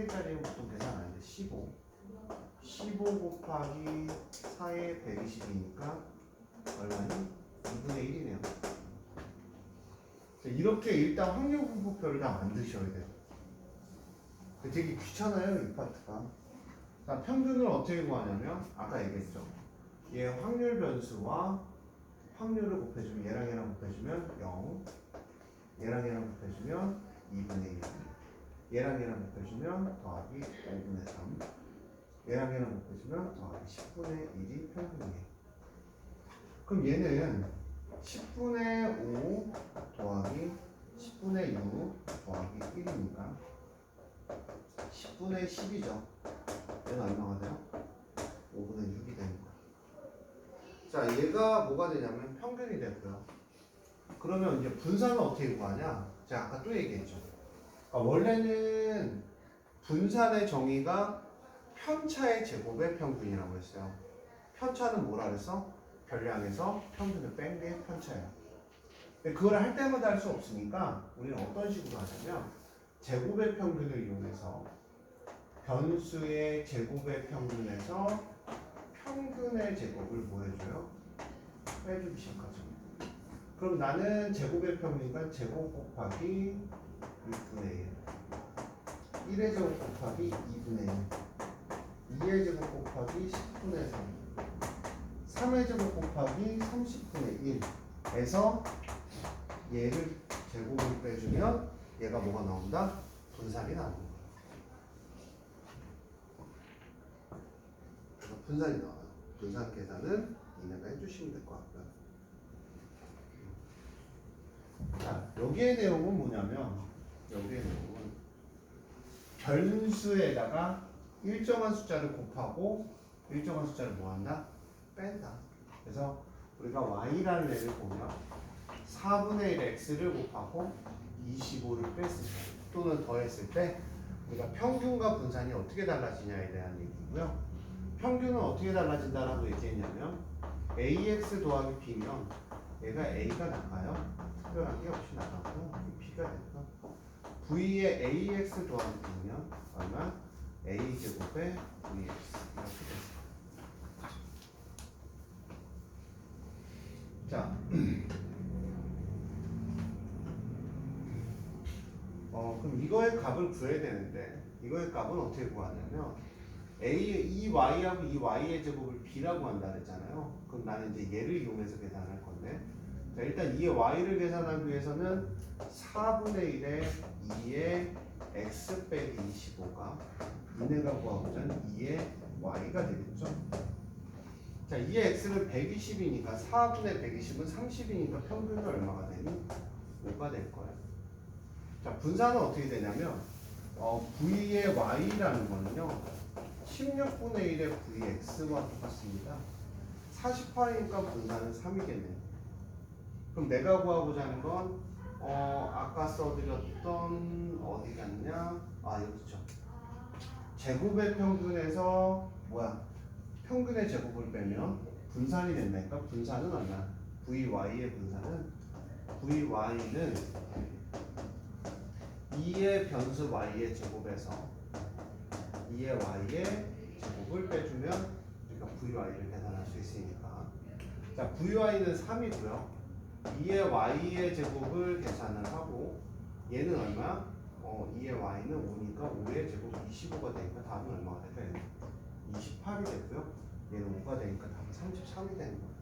100개짜리는 보통 계산 안 돼. 15 곱하기 4에 120이니까 얼마니? 2분의 1이네요. 이렇게 일단 확률 분포표를 다 만드셔야 돼요. 되게 귀찮아요, 이 파트가. 자, 평균을 어떻게 구하냐면 아까 얘기했죠. 얘 확률 변수와 확률을 곱해주면 얘랑 곱해주면 0, 얘랑 곱해주면 2분의 1, 얘랑 곱해주면 더하기 5분의 3, 얘랑 곱해주면 더하기 10분의 1이 평균이에요. 그럼 얘는 10분의 5 더하기 10분의 6 더하기 1이니까 10분의 10이죠. 얘는 얼마가 돼요? 5분의 6이 되는 거예요. 자, 얘가 뭐가 되냐면 평균이 되고요. 그러면 이제 분산은 어떻게 구하냐? 제가 아까 또 얘기했죠. 원래는 분산의 정의가 편차의 제곱의 평균이라고 했어요. 편차는 뭐라 그랬어? 별량에서 평균을 뺀 게 편차예요. 근데 그걸 할 때마다 할 수 없으니까 우리는 어떤 식으로 하냐면 제곱의 평균을 이용해서 변수의 제곱의 평균에서 평균의 제곱을 뭐 해줘요? 빼주기 시작하죠. 그럼 나는 제곱의 평균이니까 제곱 곱하기 6분의 1, 1의 제곱 곱하기 2분의 1, 2의 제곱 곱하기 10분의 3, 3의 제곱 곱하기 30분의 1에서 얘를 제곱을 빼주면 얘가 뭐가 나온다? 분산이 나오는 거예요. 그래서 분산이 나와요. 분산 계산은 니네가 해주시면 될 것 같고요. 자, 여기의 내용은 뭐냐면 여기의 내용은 변수에다가 일정한 숫자를 곱하고 일정한 숫자를 뭐한다? 뺀다. 그래서 우리가 y라는 애를 보면 4분의 1 x를 곱하고 25를 뺐을 때 또는 더했을 때 우리가 평균과 분산이 어떻게 달라지냐에 대한 얘기고요. 평균은 어떻게 달라진다라고 얘기했냐면 ax 더하기 b면 얘가 a가 나가요. 특별한 게 없이 나가고 b가 되고 v의 ax 더하기 b면 얼마? a제곱의 vx 이렇게 됐어요. 자, 그럼 이거의 값을 구해야 되는데 이거의 값은 어떻게 구하냐면 이 y하고 이 y의 제곱을 b라고 한다 그랬잖아요. 그럼 나는 이제 얘를 이용해서 계산할 건데 자, 일단 이 y를 계산하기 위해서는 4분의 1에 2의 x 빼기 25가 이네가 구하고자 하는 2의 y가 되겠죠. 자, 2의 x는 120이니까 4분의 120은 30이니까 평균은 얼마가 되니? 5가 될 거예요. 자, 분산은 어떻게 되냐면 v의 y라는 거는요 16분의 1의 vx와 똑같습니다. 48이니까 분산은 3이겠네요. 그럼 내가 구하고자 하는 건 아까 써드렸던 어디 갔냐? 아, 여기 있죠. 제곱의 평균에서 뭐야? 평균의 제곱을 빼면 분산이 된다니까. 분산은 얼마? vy의 분산은 vy는 2의 변수 y의 제곱에서 2의 y의 제곱을 빼주면 우리가 vy를 계산할 수 있으니까. 자, vy는 3이고요. 2의 y의 제곱을 계산을 하고 얘는 얼마? 2의 y는 5니까 5의 제곱 25가 되니까 답은 얼마가 될까요? 28이 되고요. 얘는 5가 되니까 답은 33이 되는 거예요.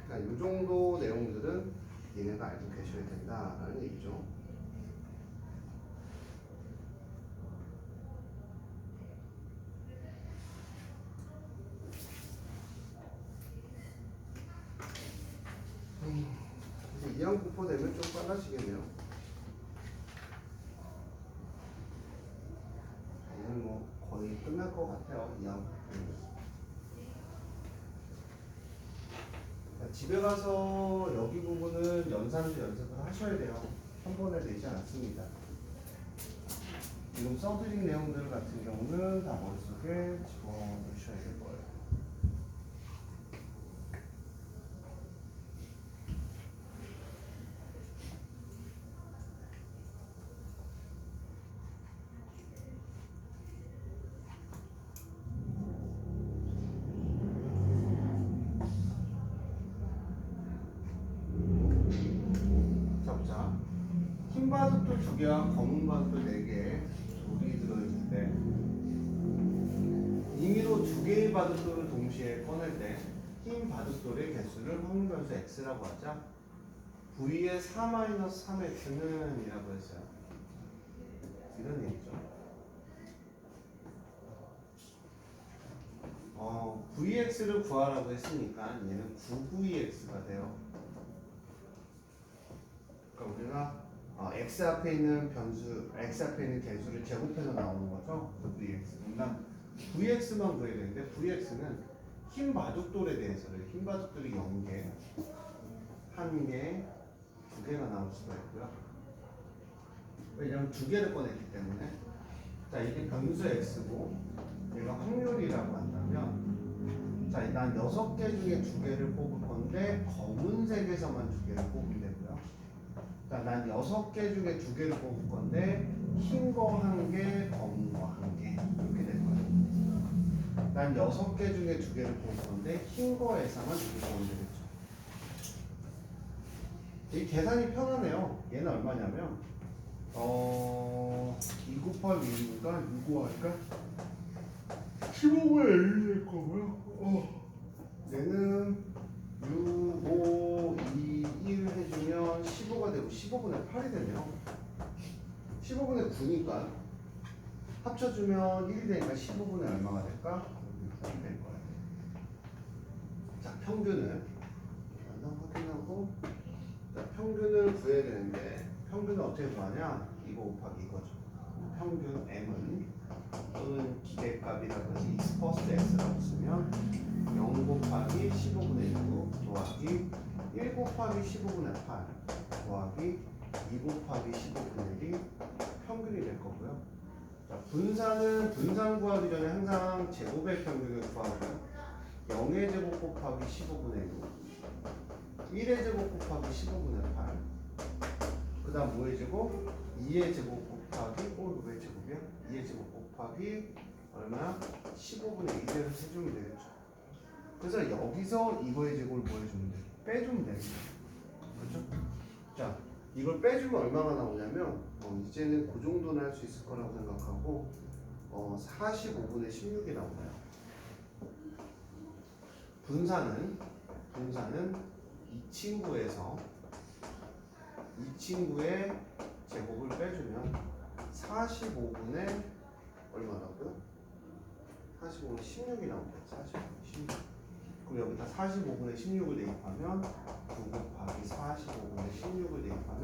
그러니까 이 정도 내용들은 얘네가 알고 계셔야 된다라는 얘기죠. 이제 2학 분포 되면 좀 빨라지겠네요. 얘는 뭐 거의 끝날 것 같아요. 2학 분포. 집에 가서 여기 부분은 연산도 연습을 하셔야 돼요. 한 번에 되지 않습니다. 지금 써드린 내용들 같은 경우는 다 머릿속에 집어넣으셔야 될 거예요. 바둑돌 2개와 검은 바둑돌 4개 돌이 들어있는데 임의로 2개의 바둑돌을 동시에 꺼낼 때 흰 바둑돌의 개수를 확률 변수 x라고 하자. v의 4-3x는 이라고 했어요. 이런 얘기죠. vx를 구하라고 했으니까 얘는 9vx가 돼요. 그러니까 우리가 x 앞에 있는 변수, x 앞에 있는 개수를 제곱해서 나오는 거죠. vx. 그러니까 vx만 구해야 되는데 vx는 흰 바둑돌에 대해서는 흰 바둑돌이 0개, 1개, 2개가 나올 수가 있고요. 왜냐면 2개를 꺼냈기 때문에. 자, 이게 변수 x고 얘가 확률이라고 한다면, 자, 난 6개 중에 2개를 뽑을 건데 검은색에서만 2개를 뽑으면 되고요. 자, 난 6개 중에 2개를 뽑을 건데 흰 거 1개, 검은 거 1개 이렇게 될 거예요. 난 6개 중에 2개를 뽑을 건데 흰 거에서만 2개 뽑으면 되겠죠. 이 계산이 편하네요. 얘는 얼마냐면 2 곱하기 1인가 6 하니까 15분의 1이 될 거고요. 얘는 6, 5, 2, 1 해주면 15가 되고 15분의 8이 되네요. 15분의 9니까 합쳐주면 1이 되니까 15분의 얼마가 될까? 9이 될 거예요. 자, 평균을 확인하고, 자, 평균을 구해야 되는데 평균을 어떻게 구하냐? 이거 곱하기 이거죠. 평균 m은 또는 기대값이라고 해서 익스퍼스트 x라고 쓰면 0 곱하기 15분의 6 더하기 1 곱하기 15분의 8 더하기 2 곱하기 15분의 1이 평균이 될 거고요. 자, 분산 구하기 전에 항상 제곱의 평균을 구하고요. 0의 제곱 곱하기 15분의 6 1의 제곱 곱하기 15분의 8 그 다음 뭐의 제곱? 2의 제곱 곱하기 이거 왜 제곱이야? 2의 제곱 곱하기 얼마야? 15분의 2를 해주면 되겠죠. 그래서 여기서 이거의 제곱을 뭐 해주면 돼? 빼주면 되겠죠. 그렇죠? 자, 이걸 빼주면 얼마가 나오냐면 이제는 그 정도는 할 수 있을 거라고 생각하고 45분의 16이 나오나요? 분산은 이 친구의 제곱을 빼주면 45분의 얼마라고요? 45분의 16이 나옵니다. 45분의 16. 그럼 여기다 45분의 16을 대입하면 9 곱하기 45분의 16을 대입하면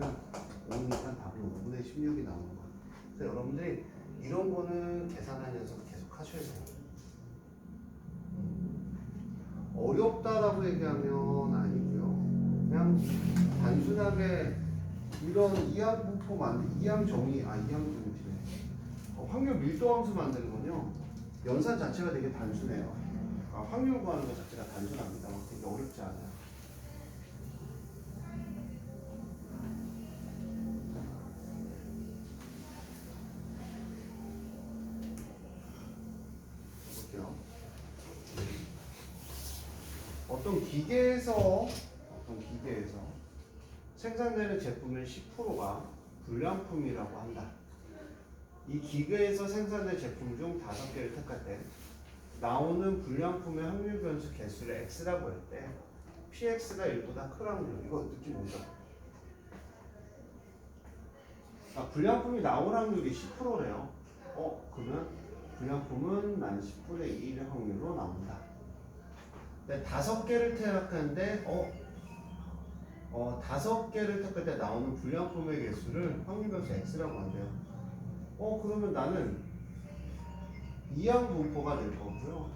5니까 답은 5분의 16이 나오는 거예요. 그래서 여러분들이 이런 거는 계산하면서 계속 하셔야 돼요. 어렵다라고 얘기하면 아니고요. 그냥 단순하게 이런 이항분포 이항 정의, 이항 정의네. 확률 밀도 함수 만드는 건요. 연산 자체가 되게 단순해요. 확률 구하는 것 자체가 단순합니다. 되게 어렵지 않아요. 볼게요. 어떤 기계에서 생산되는 제품의 10%가 불량품이라고 한다. 이 기계에서 생산된 제품 중 5개를 택할 때 나오는 불량품의 확률 변수 개수를 x라고 할 때 px가 1보다 큰 확률. 이거 느낌 오죠? 불량품이 나올 확률이 10%래요. 그러면 불량품은 난 10분의 1의 확률로 나온다. 근데 5개를 택하는데 5개를 택할 때 나오는 불량품의 개수를 확률 변수 x라고 한대요. 그러면 나는 이항 분포가 될 거고요.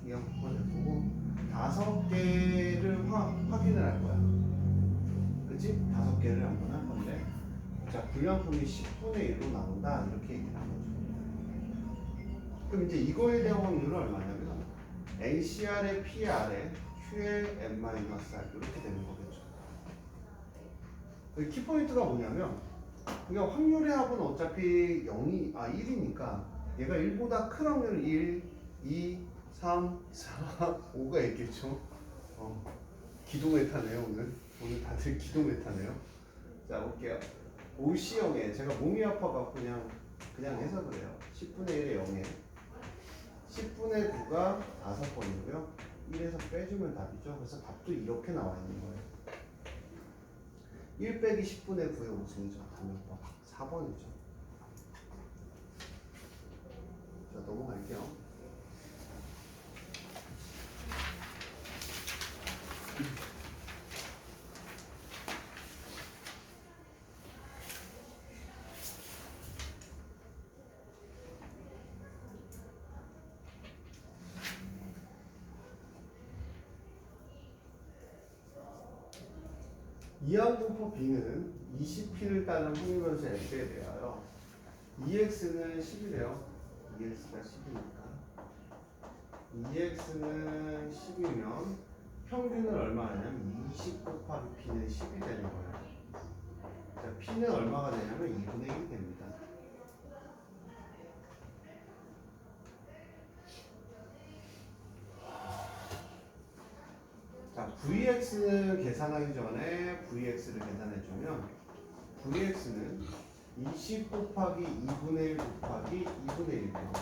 이항 분포가 될 거고 5개를 확인을 할 거야. 그치? 5개를 한번 할 건데 자, 불량품이 10분의 1로 나온다. 이렇게 얘기를 한 거죠. 그럼 이제 이거에 대한 확률은 얼마냐면 NCR의 PR에 Q의 N-R 이렇게 되는 거겠죠. 키포인트가 뭐냐면 그러니까 확률의 합은 어차피 1이니까 얘가 1보다 큰 확률은 1, 2, 3, 4, 5가 있겠죠. 기동에 타네요. 오늘 다들 기동에 타네요. 자, 볼게요. OC0에 제가 몸이 아파갖고 그냥 해서 그래요. 10분의 1에 0에 10분의 9가 5번이고요. 1에서 빼주면 답이죠. 그래서 답도 이렇게 나와 있는 거예요. 1 빼기 10분의 9의 5승이죠. 답몇 번? 4번이죠. 자, 넘어갈게요. 이항분포 B는 20p를 따른 확률변수 X에 대하여 EX는 10이래요. EX가 10이니까. EX는 10이면 평균은 얼마냐면 20 곱하기 P는 10이 되는 거예요. 자, P는 얼마가 되냐면 2분의 1이 됩니다. 자, VX는 계산하기 전에 VX를 계산해주면 VX는 20 곱하기 2분의 1 곱하기 2분의 1이에요.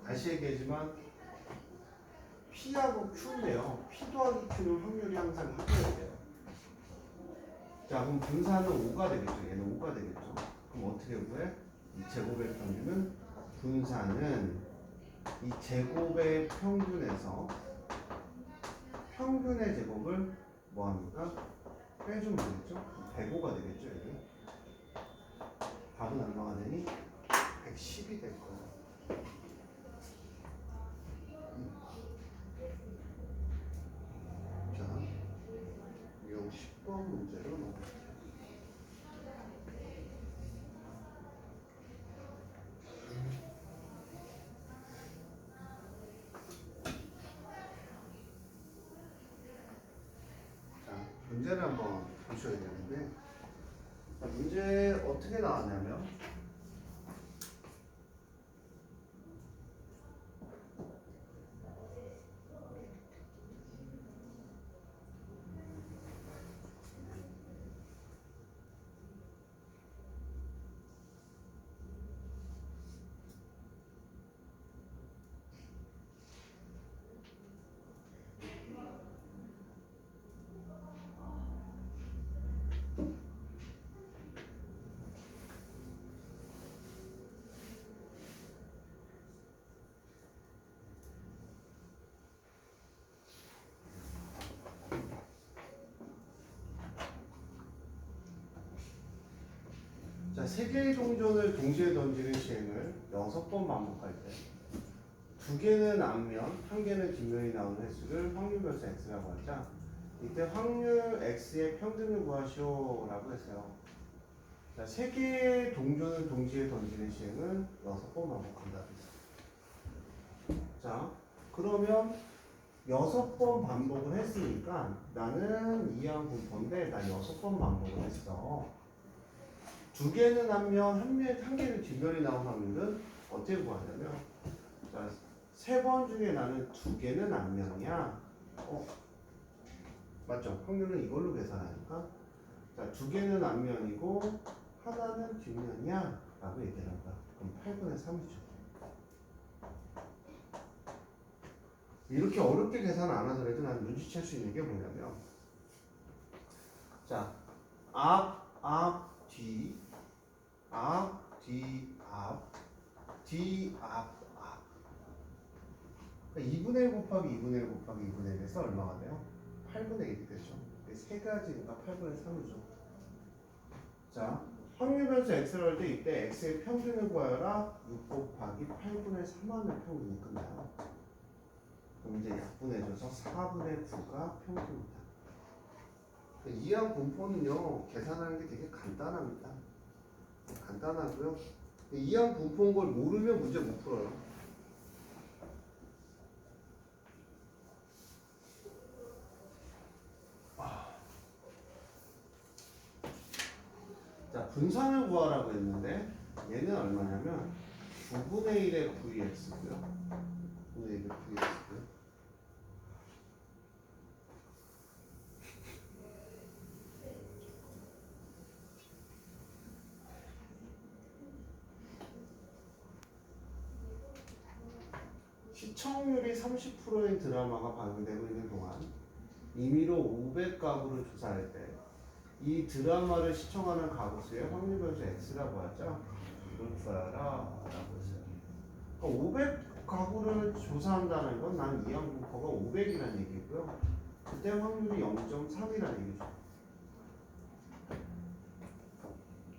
다시 얘기하지만 P하고 Q인데요. P 더하기 Q는 확률이 항상 합해야 돼요. 자, 그럼 분사는 5가 되겠죠. 얘는 5가 되겠죠. 그럼 어떻게 구해? 이 제곱의 평균은 분사는 이 제곱의 평균에서 평균의 제곱을 뭐합니까? 빼주면 되겠죠? 105가 되겠죠, 여기. 답은 얼마가 되니? 110이 될 거예요. 자, 이 10번 문제로 넘어갈게요. 자, 문제를 한번 보셔야 되는데, 자, 문제 어떻게 나왔냐면, 자, 세 개의 동전을 동시에 던지는 시행을 6번 반복할 때, 2개는 앞면, 1개는 뒷면이 나오는 횟수를 확률변수 X라고 하자. 이때 확률 X의 평균을 구하시오라고 했어요. 자, 3개의 동전을 동시에 던지는 시행은 6번 반복한다. 자, 그러면 6번 반복을 했으니까 나는 이항 분포인데 나 6번 반복을 했어. 2개는 앞면, 1개는 뒷면이 나온 확률은 어떻게 구하냐면, 자, 3번 중에 나는 2개는 앞면이야. 맞죠? 확률은 이걸로 계산하니까. 자, 2개는 앞면이고 하나는 뒷면이야 라고 얘기를 한 거야. 그럼 8분의 3이죠. 이렇게 어렵게 계산 안 하더라도 난 눈치챌 수 있는 게 뭐냐면, 자, 앞, 뒤, 뒤, 뒤, 앞. 그러니까 2분의 1 곱하기 2분의 1 곱하기 2분의 1에서 얼마가 돼요? 8분의 1이 되죠. 세 가지니까 8분의 3이죠. 자, 확률변수 x를 할 때 이때 x의 평균을 구하여라. 6 곱하기 8분의 3하면 평균이 끝나요. 그럼 이제 약분해줘서 4분의 9가 평균이다. 이항 분포는요, 계산하는 게 되게 간단합니다. 간단하고요. 이항 분포인 걸 모르면 문제 못 풀어요. 자, 분산을 구하라고 했는데 얘는 얼마냐면 9분의 1의 VX고요. 9분의 1의 VX고요. 시청률이 30%인 드라마가 방영되고 있는 동안 임의로 500가구를 조사할 때 이 드라마를 시청하는 가구 수의 확률 변수 x라고 하죠. 이걸 구하라 라고 했어요. 그러니까 500가구를 조사한다는 건 난 이 항목어가 500이라는 얘기고요. 그때 확률이 0.3이라는 얘기죠.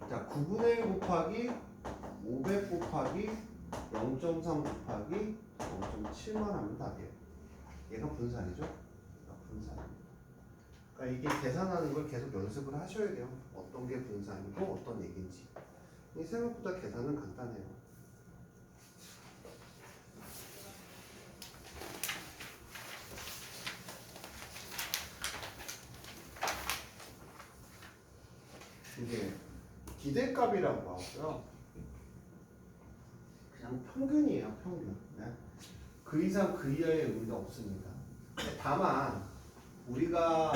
자, 9분의 1 곱하기 500 곱하기 0.3 곱하기 0.7만 하면 답이에요. 얘가 분산이죠? 얘가 분산. 그러니까 이게 계산하는 걸 계속 연습을 하셔야 돼요. 어떤 게 분산이고 어떤 얘기인지. 생각보다 계산은 간단해요. 이게 기대값이라고 하고요. 그냥 평균이에요, 평균. 네? 그 이상 그 이하의 의미는 없습니다. 다만 우리가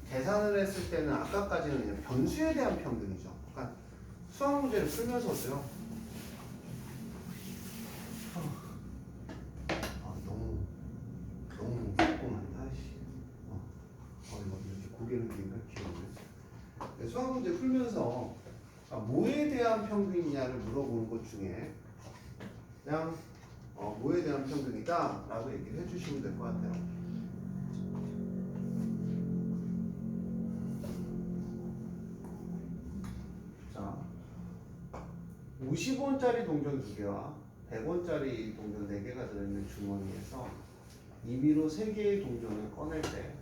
계산을 했을 때는 아까까지는 그냥 변수에 대한 평균이죠. 그러니까 수학 문제를 풀면서도요. 너무 조그만다. 이거 이렇게 고개를 들니까 귀여우네. 수학 문제 풀면서 뭐에 대한 평균이냐를 물어보는 것 중에 그냥 뭐에 대한 평균이다 라고 얘기를 해주시면 될 것 같아요. 자, 50원짜리 동전 2개와 100원짜리 동전 4개가 들어있는 주머니에서 임의로 3개의 동전을 꺼낼 때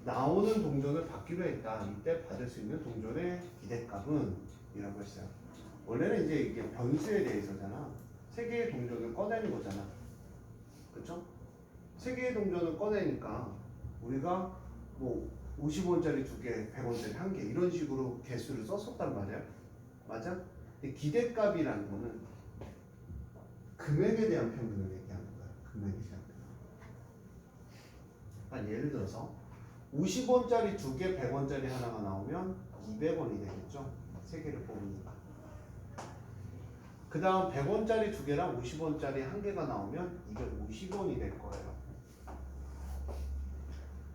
나오는 동전을 받기로 했다. 이때 받을 수 있는 동전의 기대값은 이라고 했어요. 원래는 이제 이게 변수에 대해서잖아. 3개의 동전을 꺼내는 거잖아. 그쵸? 3개의 동전을 꺼내니까 우리가 뭐 50원짜리 2개, 100원짜리 1개 이런 식으로 개수를 썼었단 말이야. 맞아? 근데 기대값이라는 거는 금액에 대한 평균을 얘기하는 거야. 금액에 대한 평균. 예를 들어서 50원짜리 2개, 100원짜리 하나가 나오면 200원이 되겠죠? 3개를 뽑으니까. 그 다음 100원짜리 2개랑 50원짜리 1개가 나오면 250원이 될 거예요.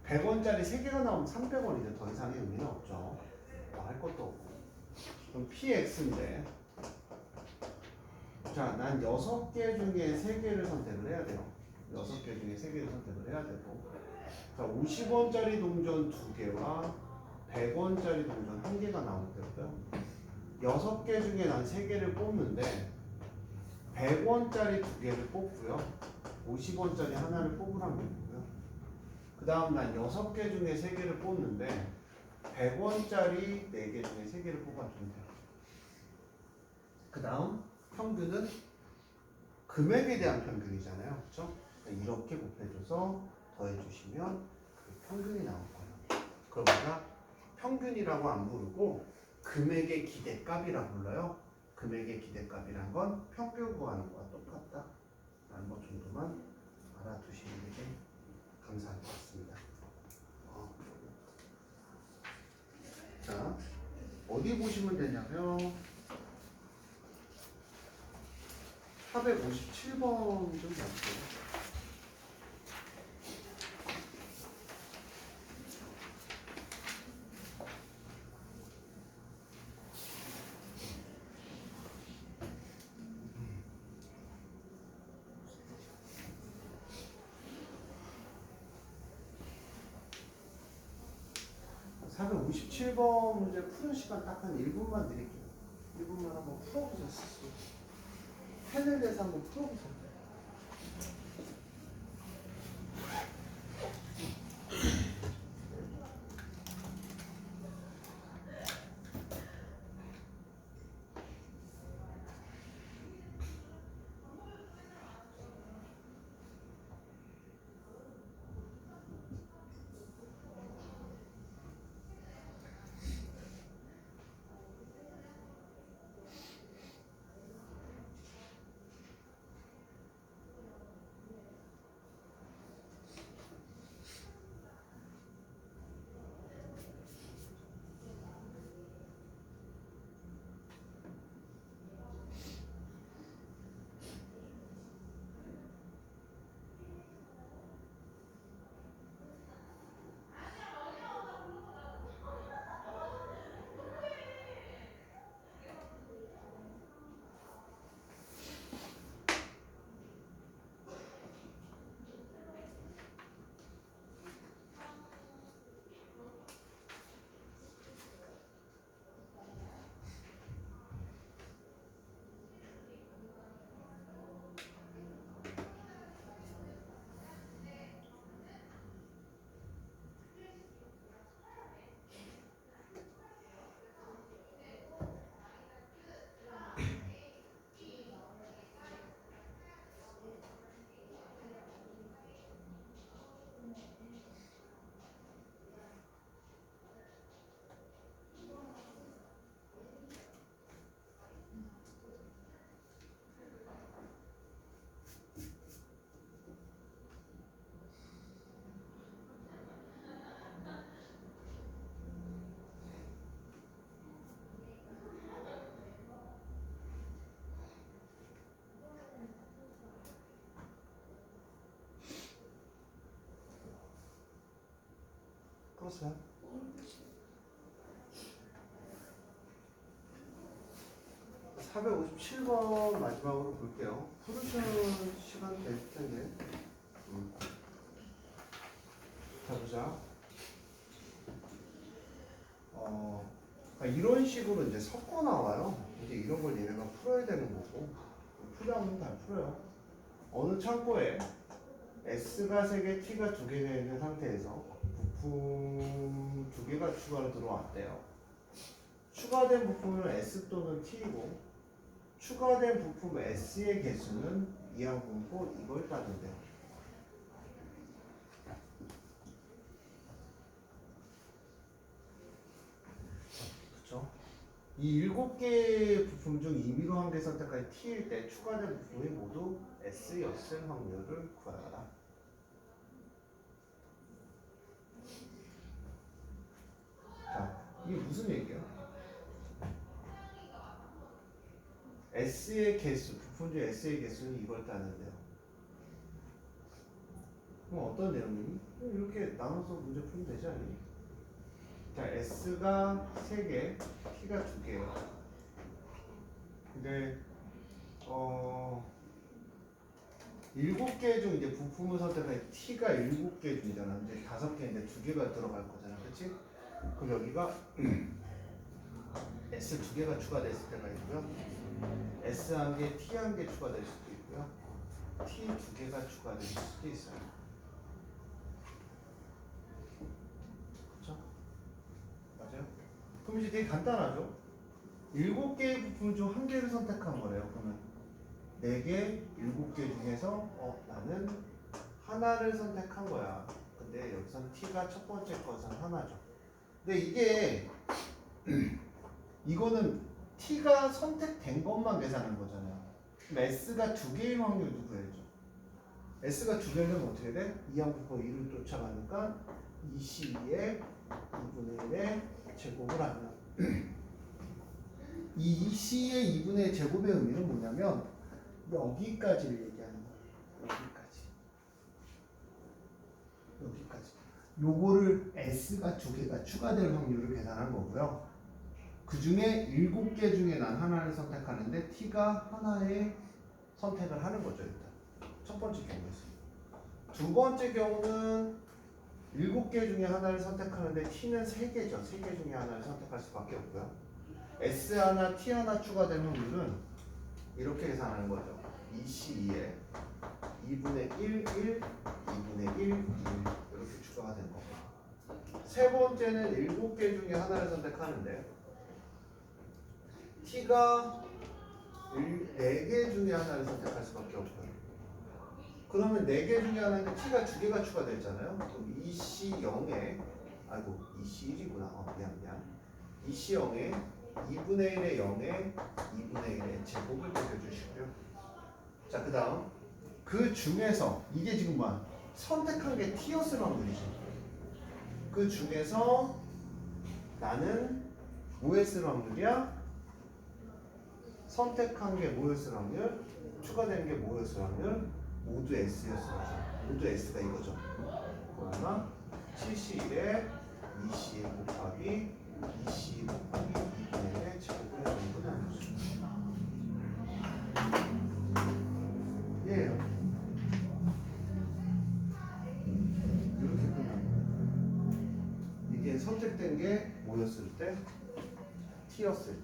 100원짜리 3개가 나오면 300원이죠. 더 이상의 의미는 없죠. 할 것도 없고. 그럼 PX인데, 자, 난 6개 중에 3개를 선택을 해야 돼요. 6개 중에 3개를 선택을 해야 되고, 자, 50원짜리 동전 2개와 100원짜리 동전 1개가 나올 때고요. 6개 중에 난 3개를 뽑는데 100원짜리 2개를 뽑고요. 50원짜리 하나를 뽑으라는 거고요. 그 다음 난 6개 중에 3개를 뽑는데 100원짜리 4개 중에 3개를 뽑아주면 돼요. 그 다음 평균은 금액에 대한 평균이잖아요. 그렇죠? 이렇게 곱해줘서 더해주시면 그 평균이 나올 거예요. 그럼 우리가 평균이라고 안 부르고 금액의 기대값이라고 불러요. 금액의 기대값이란 건 평균 구하는 거와 똑같다 라는 것 정도만 알아두시는 게 감사할 것 같습니다. 자, 어디 보시면 되냐면 457번 좀 볼게요. 사 457번 문제 푸는 시간 딱 한 1분만 드릴게요. 1분만 한번 풀어보세요. 펜을 내서 한번 풀어보세요. 풀었어요? 네. 457번 마지막으로 볼게요. 풀으시는 시간 될 텐데. 자, 보자. 그러니까 이런 식으로 이제 섞어 나와요. 이제 이런 걸 얘네가 풀어야 되는 거고. 풀려면 다 풀어요. 어느 창고에 S가 3개, T가 2개가 있는 상태에서 부품 2개가 추가로 들어왔대요. 추가된 부품은 S 또는 T이고 추가된 부품 S의 개수는 이항 분포 이걸 따는데요. 그렇죠? 이 7개의 부품 중 임의로 한 개 선택할 T일 때 추가된 부품이 모두 S였을 확률을 구하라. 자, 이게 무슨 얘기야? S의 개수, 부품 중 S의 개수는 이걸 따는데요. 그럼 어떤 내용이니? 이렇게 나눠서 문제 풀면 되지 않니? 자, S가 3개, T가 2개예요. 근데 7개 중 이제 부품을 선택할 T가 7개 중이잖아. 이제 5개인데 2개가 들어갈 거잖아. 그렇지? 그럼 여기가 S 2개가 추가됐을 때가 있고요. S 1개, T 1개 추가될 수도 있고요. T 2개가 추가될 수도 있어요. 그렇죠? 맞아요? 그럼 이제 되게 간단하죠? 7개의 부품 중 1개를 선택한 거래요. 그러면 4개, 7개 중에서 나는 하나를 선택한 거야. 근데 여기선 T가 첫 번째 것은 하나죠. 근데 이게 이거는 T가 선택된 것만 계산한 거잖아요. 그럼 S가 2개의 확률도 구해야죠. S가 2개면 어떻게 돼? 이항분포 1을 쫓아가니까 22의 2분의 1의 제곱을 하면 이 2C의 2분의 제곱의 의미는 뭐냐면 여기까지를 얘기하는 거예요. 여기까지. 요거를 S가 2개가 추가될 확률을 계산한 거고요. 그 중에 7개 중에 난 하나를 선택하는데 T가 하나의 선택을 하는 거죠. 일단 첫 번째 경우에서. 두 번째 경우는 7개 중에 하나를 선택하는데 T는 3개죠. 3개 중에 하나를 선택할 수밖에 없고요. S 하나, T 하나 추가된 확률은 이렇게 계산하는 거죠. 2C2에 2분의 1, 1, 2분의 1, 1 이렇게 추가가 된 거고. 세 번째는 7개 중에 하나를 선택하는데 T가 4개 중에 하나를 선택할 수밖에 없고요. 그러면 4개 중에 하나인데 T가 2개가 추가됐잖아요. 그럼 2C0에 아이고 2C1이구나. 미안. 2C0에 2분의 1의 0에 2분의 1의 제곱을 빼겨주시고요. 자, 그 다음 그 중에서 이게 지금 뭐야? 선택한 게 T였을 확률이죠. 그 중에서 나는 뭐였을 확률이야? 선택한 게 뭐였을 확률? 추가된 게 뭐였을 확률? 모두 S였을 확률. 모두 S가 이거죠. 그러나 71에 2C 곱하기 2C 곱하기 2분의 1의 제곱을 하는 건 아니죠. 예요. 이렇게 끝납니다. 이게 선택된 게 뭐였을 때? T였을 때.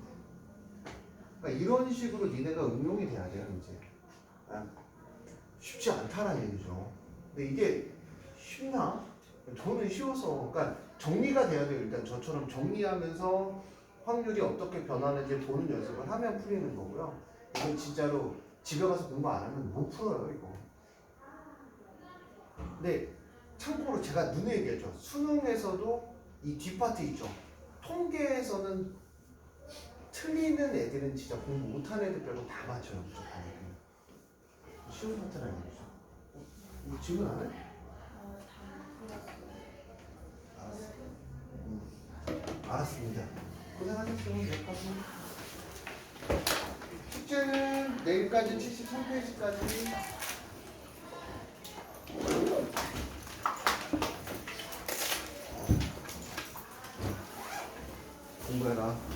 그러니까 이런 식으로 니네가 응용이 돼야 돼요, 이제. 쉽지 않다는 얘기죠. 근데 이게 쉽나? 저는 쉬워서, 그러니까 정리가 돼야 돼요. 일단 저처럼 정리하면서 확률이 어떻게 변하는지 보는 연습을 하면 풀리는 거고요. 이건 진짜로 집에 가서 공부 안 하면 못 풀어요, 이거. 근데 참고로 제가 눈에 얘기했죠. 수능에서도 이 뒷파트 있죠. 통계에서는 틀리는 애들은 진짜 공부 못하는 애들 빼고 다 맞춰요. 무조건. 쉬운 파트라는 얘기죠. 뭐 질문 안 해? 알았습니다. 고생하셨어요. 여기까지. 숙제는 내일까지 73페이지까지. 공부해라.